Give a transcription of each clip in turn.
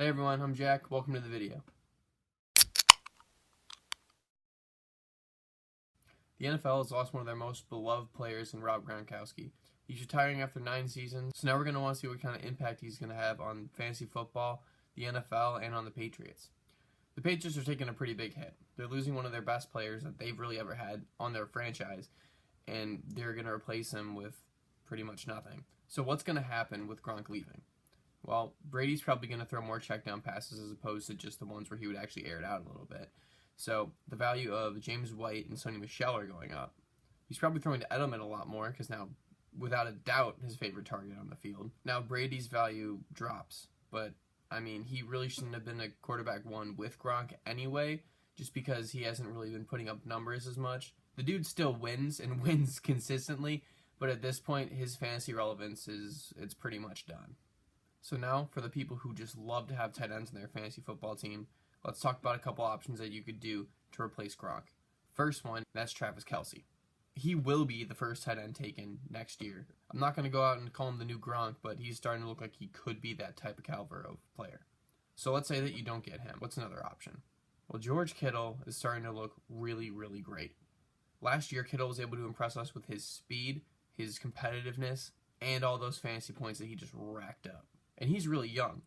Hey everyone, I'm Jack. Welcome to the video. The NFL has lost one of their most beloved players in Rob Gronkowski. He's retiring after 9 seasons, so now we're going to want to see what kind of impact he's going to have on fantasy football, the NFL, and on the Patriots. The Patriots are taking a pretty big hit. They're losing one of their best players that they've really ever had on their franchise, and they're going to replace him with pretty much nothing. So what's going to happen with Gronk leaving? Well, Brady's probably going to throw more check down passes as opposed to just the ones where he would actually air it out a little bit. So the value of James White and Sony Michel are going up. He's probably throwing to Edelman a lot more because now, without a doubt, his favorite target on the field. Now Brady's value drops, but I mean, he really shouldn't have been a quarterback one with Gronk anyway, just because he hasn't really been putting up numbers as much. The dude still wins and wins consistently, but at this point, his fantasy relevance it's pretty much done. So now, for the people who just love to have tight ends in their fantasy football team, let's talk about a couple options that you could do to replace Gronk. First one, that's Travis Kelce. He will be the first tight end taken next year. I'm not going to go out and call him the new Gronk, but he's starting to look like he could be that type of caliber of player. So let's say that you don't get him. What's another option? Well, George Kittle is starting to look really, really great. Last year, Kittle was able to impress us with his speed, his competitiveness, and all those fantasy points that he just racked up. And he's really young.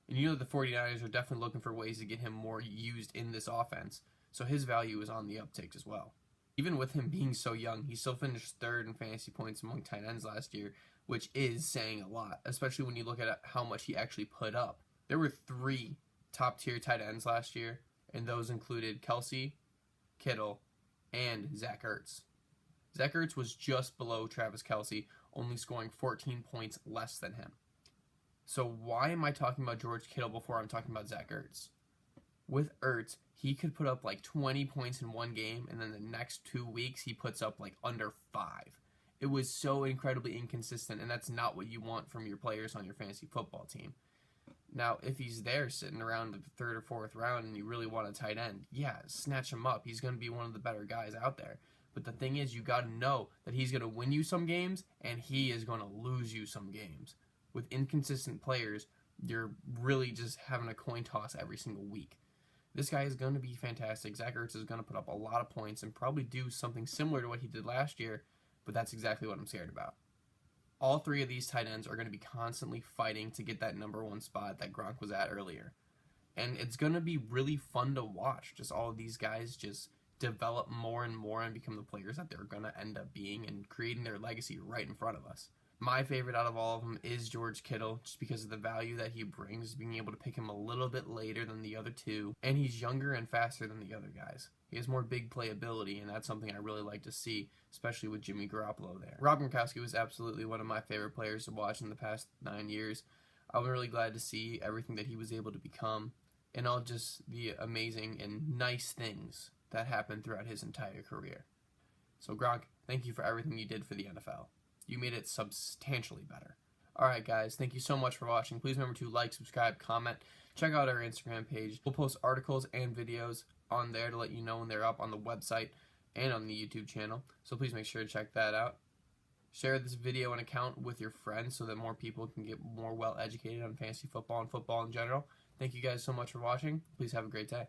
And you know the 49ers are definitely looking for ways to get him more used in this offense. So his value is on the uptick as well. Even with him being so young, he still finished third in fantasy points among tight ends last year, which is saying a lot, especially when you look at how much he actually put up. There were 3 top-tier tight ends last year, and those included Kelce, Kittle, and Zach Ertz. Zach Ertz was just below Travis Kelce, only scoring 14 points less than him. So why am I talking about George Kittle before I'm talking about Zach Ertz? With Ertz, he could put up like 20 points in one game, and then the next 2 weeks he puts up like under 5. It was so incredibly inconsistent, and that's not what you want from your players on your fantasy football team. Now, if he's there sitting around the 3rd or 4th round and you really want a tight end, yeah, snatch him up. He's going to be one of the better guys out there. But the thing is, you got to know that he's going to win you some games, and he is going to lose you some games. With inconsistent players, you're really just having a coin toss every single week. This guy is going to be fantastic. Zach Ertz is going to put up a lot of points and probably do something similar to what he did last year, but that's exactly what I'm scared about. All 3 of these tight ends are going to be constantly fighting to get that number 1 spot that Gronk was at earlier. And it's going to be really fun to watch. Just all of these guys just develop more and more and become the players that they're going to end up being and creating their legacy right in front of us. My favorite out of all of them is George Kittle, just because of the value that he brings, being able to pick him a little bit later than the other 2, and he's younger and faster than the other guys. He has more big play ability, and that's something I really like to see, especially with Jimmy Garoppolo there. Rob Gronkowski was absolutely one of my favorite players to watch in the past 9 years. I'm really glad to see everything that he was able to become, and all just the amazing and nice things that happened throughout his entire career. So Gronk, thank you for everything you did for the NFL. You made it substantially better. Alright guys, thank you so much for watching. Please remember to like, subscribe, comment. Check out our Instagram page. We'll post articles and videos on there to let you know when they're up on the website and on the YouTube channel. So please make sure to check that out. Share this video and account with your friends so that more people can get more well educated on fantasy football and football in general. Thank you guys so much for watching. Please have a great day.